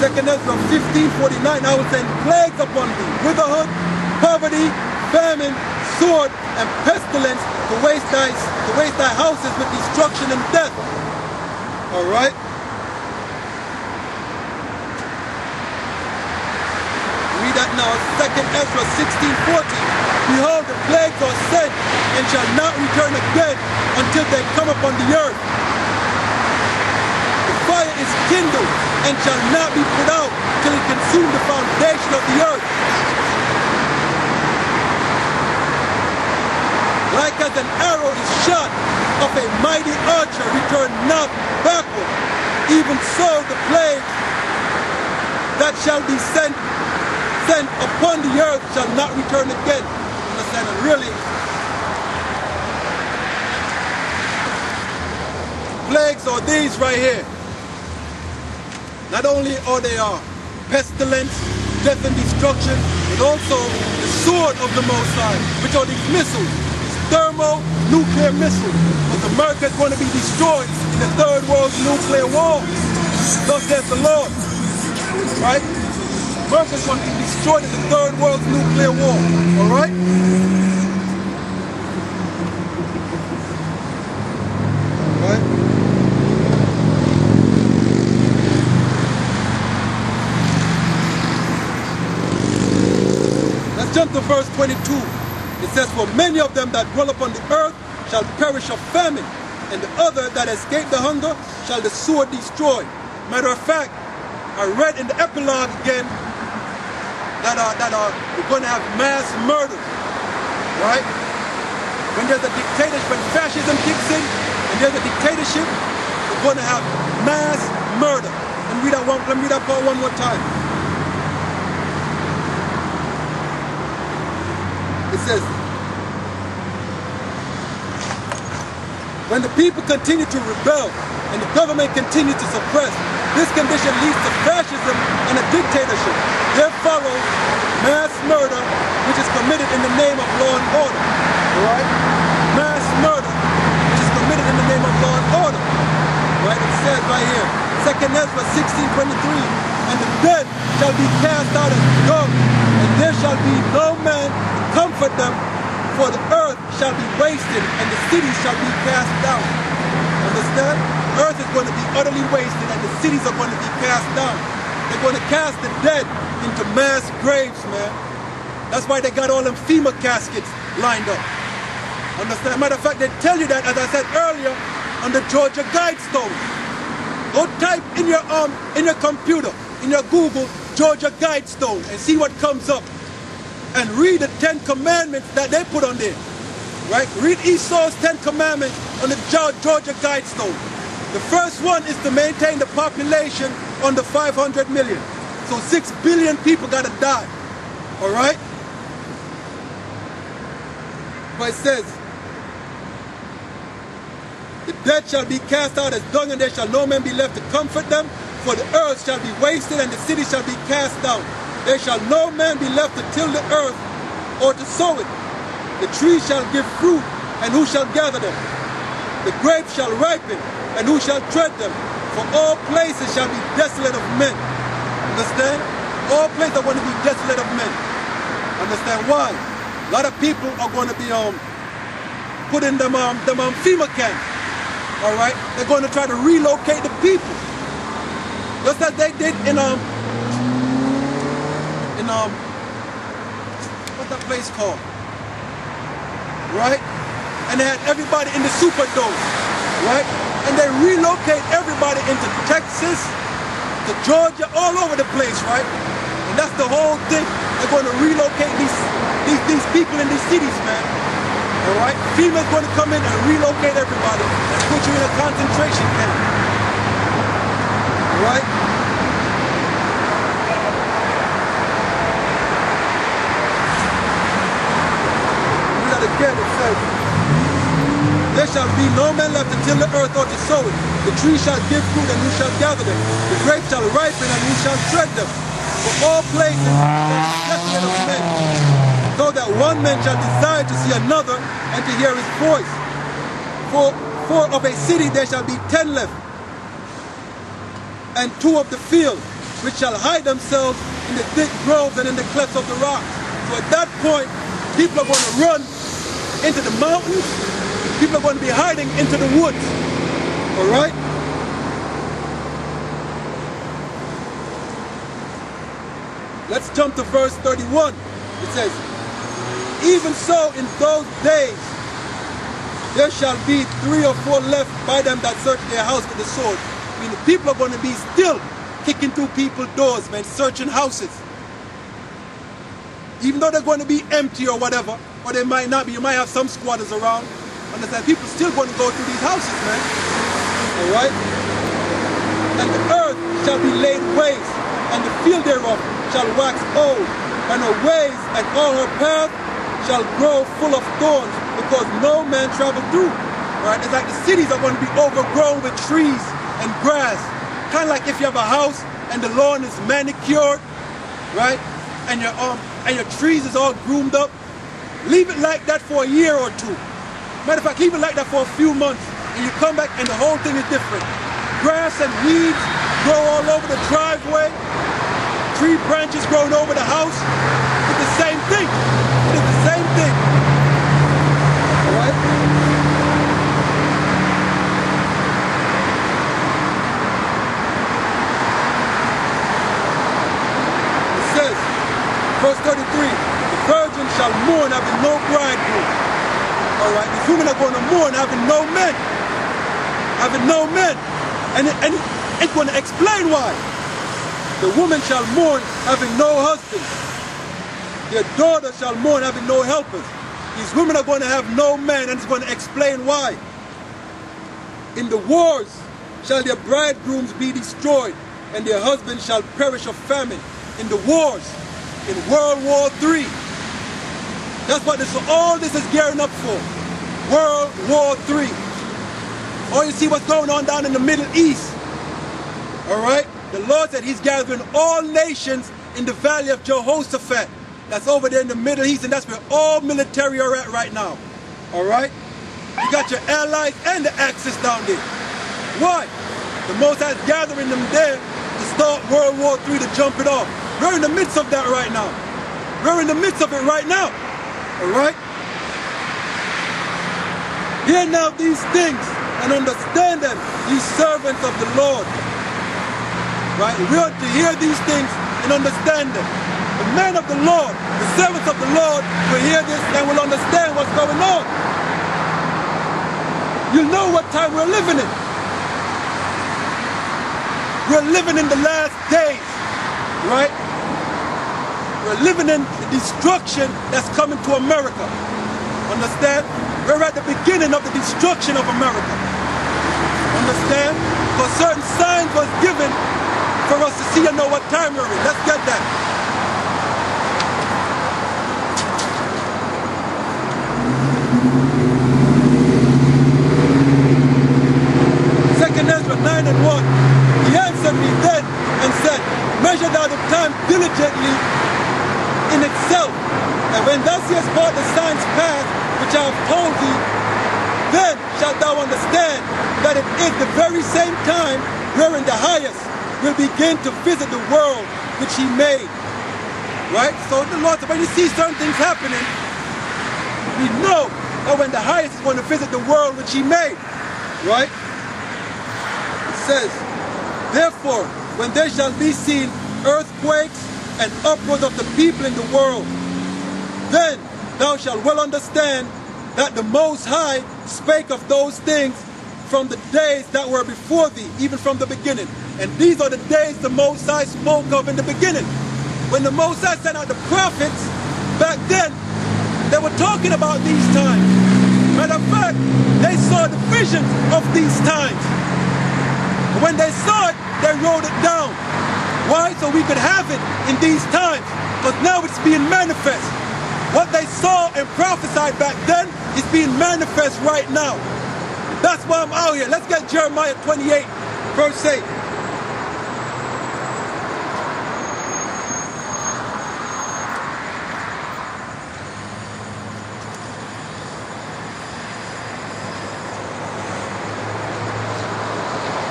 2nd Ezra 15:49, I will send plagues upon thee, witherhood, poverty, famine, sword, and pestilence to waste thy houses with destruction and death. All right? Read that now, 2nd Ezra 16:14. Behold, the plagues are sent and shall not return again until they come upon the earth. The fire is kindled and shall not be put out till it consume the foundation of the earth. Like as an arrow is shot of a mighty archer, return not backward, even so the plague that shall be sent upon the earth shall not return again. Understand? And really, plagues are these right here. Not only are they pestilence, death and destruction, but also the sword of the Most High, which are these missiles, these thermonuclear missiles. Because America is going to be destroyed in the Third World Nuclear War. Thus says the Lord. Right? America is going to be destroyed in the Third World Nuclear War. Alright? Alright? Let's jump to verse 22. It says, for many of them that dwell upon the earth shall perish of famine, and the other that escape the hunger shall the sword destroy. Matter of fact, I read in the epilogue again that we're going to have mass murder, right? When there's a dictatorship, when fascism kicks in, and there's a dictatorship, we're going to have mass murder. Let me read that part one more time. It says, when the people continue to rebel and the government continue to suppress, this condition leads to fascism and a dictatorship. There follows mass murder, which is committed in the name of law and order. Right? Mass murder, which is committed in the name of law and order. Right? It says right here, 2nd Ezra 16:23, and the dead shall be cast out as dung, and there shall be no man to comfort them, for the earth shall be wasted, and the cities shall be cast down. Understand? Earth is going to be utterly wasted, and the cities are going to be cast down. They're going to cast the dead into mass graves, man. That's why they got all them FEMA caskets lined up. Understand? Matter of fact, they tell you that, as I said earlier, on the Georgia Guidestone. Go type in your computer, in your Google, Georgia Guidestone, and see what comes up. And read the 10 commandments that they put on there. Right? Read Esau's 10 commandments on the Georgia Guidestone. The first one is to maintain the population under 500 million. So 6 billion people got to die. Alright? But it says, the dead shall be cast out as dung, and there shall no man be left to comfort them. For the earth shall be wasted, and the city shall be cast down. There shall no man be left to till the earth or to sow it. The trees shall give fruit, and who shall gather them? The grapes shall ripen, and who shall tread them? For all places shall be desolate of men. Understand? All places are going to be desolate of men. Understand why? A lot of people are going to be put in them FEMA camps. All right? They're going to try to relocate the people. Just as they did in what's that place called? Right? And they had everybody in the Superdome. Right? And they relocate everybody into Texas, to Georgia, all over the place, right? And that's the whole thing. They're going to relocate these people in these cities, man. All right? FEMA's going to come in and relocate everybody and put you in a concentration camp. All right? Read that again. It says, there shall be no man left until the earth or to sow it. The tree shall give fruit, and who shall gather them? The grapes shall ripen, and who shall tread them? For all places shall be desolate of men, so that one man shall desire to see another and to hear his voice. For of a city there shall be 10 left, and 2 of the field which shall hide themselves in the thick groves and in the clefts of the rocks. So at that point, people are going to run into the mountains. People are going to be hiding into the woods. All right? Let's jump to verse 31. It says, even so in those days, there shall be 3 or 4 left by them that search their house with the sword. I mean, the people are going to be still kicking through people's doors, man, searching houses. Even though they're going to be empty or whatever, or they might not be, you might have some squatters around. Understand? People still going to go through these houses, man. All right? And the earth shall be laid waste, and the field thereof shall wax old, and her ways and all her paths shall grow full of thorns, because no man travel through. Right? It's like the cities are going to be overgrown with trees and grass. Kind of like if you have a house and the lawn is manicured, right? And your trees is all groomed up. Leave it like that for a year or 2. Matter of fact, leave it like that for a few months, and you come back and the whole thing is different. Grass and weeds grow all over the driveway. Tree branches growing over the house. It's the same thing. It is the same thing. All right? It says, verse 33, the virgin shall mourn having no bridegroom. All right? These women are going to mourn having no men. Having no men. And it's going to explain why. The woman shall mourn having no husband. Their daughter shall mourn having no helpers. These women are going to have no men, and it's going to explain why. In the wars shall their bridegrooms be destroyed, and their husbands shall perish of famine. In the wars, in World War III. That's what all this is gearing up for. World War III. Oh, you see what's going on down in the Middle East. All right? The Lord said he's gathering all nations in the valley of Jehoshaphat. That's over there in the Middle East, and that's where all military are at right now. All right? You got your allies and the Axis down there. Why? The Most High is gathering them there to start World War III, to jump it off. We're in the midst of that right now. We're in the midst of it right now. All right? Hear now these things and understand them, ye servants of the Lord. Right? We ought to hear these things and understand them. The men of the Lord, the servants of the Lord, will hear this and will understand what's going on. You'll know what time we're living in. We're living in the last days, right? We're living in the destruction that's coming to America. Understand? We're at the beginning of the destruction of America. Understand? Because certain signs was given for us to see and know what time we're in. Let's get that. Second Ezra 9:1. He answered me then and said, measure thou the time diligently in itself, and when thou seest part the signs past which I have told thee, then shalt thou understand that it is the very same time wherein the highest will begin to visit the world which he made. Right? So the Lord said, when you see certain things happening, we know that when the highest is going to visit the world which he made. Right? It says, therefore, when there shall be seen earthquakes and uproars of the people in the world, then thou shalt well understand that the Most High spake of those things from the days that were before thee, even from the beginning. And these are the days the Most High spoke of in the beginning. When the Most High sent out the prophets, back then, they were talking about these times. Matter of fact, they saw the visions of these times. And when they saw it, they wrote it down. Why? So we could have it in these times. Because now it's being manifest. What they saw and prophesied back then is being manifest right now. That's why I'm out here. Let's get Jeremiah 28, verse 8.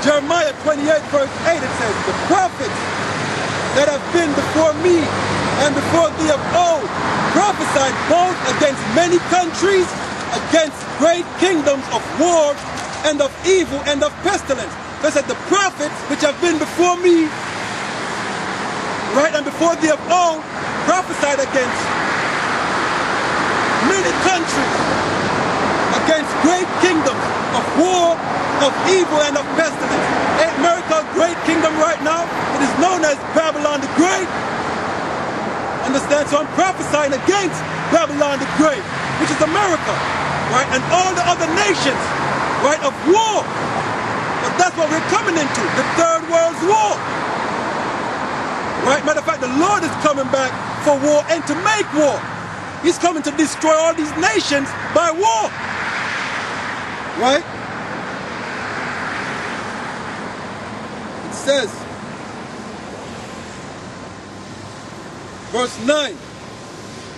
Jeremiah 28, verse 8, it says, the prophets that have been before me and before thee of old prophesied both against many countries, against great kingdoms of war and of evil and of pestilence. They said the prophets which have been before me, right, and before thee of old prophesied against many countries, against great kingdoms of war, of evil and of pestilence. Ain't America a great kingdom right now? It is known as Babylon the Great. Understand? So I'm prophesying against Babylon the Great, which is America, right? And all the other nations, right, of war. But that's what we're coming into, the Third World War. Right? Matter of fact, the Lord is coming back for war and to make war. He's coming to destroy all these nations by war. Right? It says, verse 9,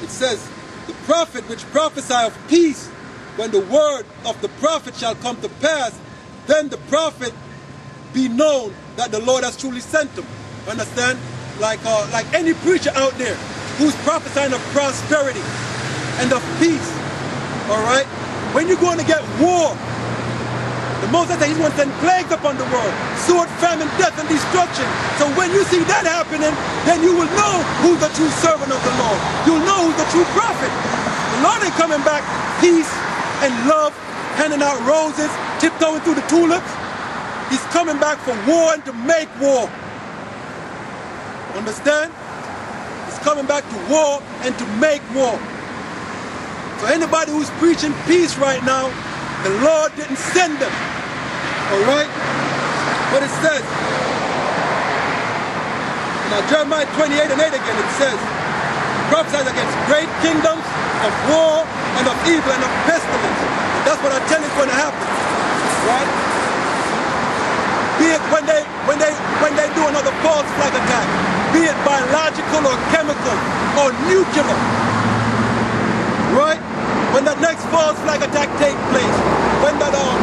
it says, the prophet which prophesy of peace, when the word of the prophet shall come to pass, then the prophet be known that the Lord has truly sent him. Understand? Like any preacher out there who's prophesying of prosperity and of peace. Alright? When you're going to get war, the Most High said he's going to send plagues upon the world, sword, famine, death, and destruction. So when you see that happening, then you will know who's the true servant of the Lord. You'll know who's the true prophet. The Lord ain't coming back peace and love, handing out roses, tiptoeing through the tulips. He's coming back for war and to make war. Understand? He's coming back to war and to make war. So anybody who's preaching peace right now, the Lord didn't send them. Alright? But it says, now Jeremiah 28 and 8 again, it says, prophesies against great kingdoms of war and of evil and of pestilence. And that's what I tell you is going to happen. Right? Be it when they do another false flag attack, be it biological or chemical or nuclear. Right? When that next false flag attack takes place, when the dollar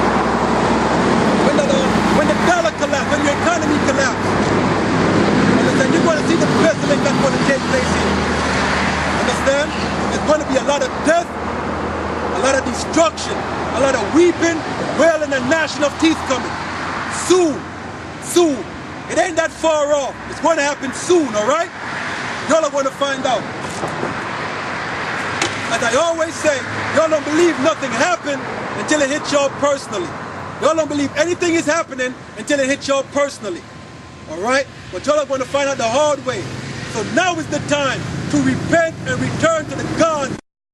collapse, when your economy collapse, understand, you're going to see the pestilence that's going to take place here. Understand? There's going to be a lot of death, a lot of destruction, a lot of weeping, wailing, and gnashing of teeth coming. Soon. Soon. It ain't that far off. It's going to happen soon, alright? Y'all are going to find out. As I always say, y'all don't believe nothing happened until it hits y'all personally. Y'all don't believe anything is happening until it hits y'all personally. Alright? But y'all are going to find out the hard way. So now is the time to repent and return to the God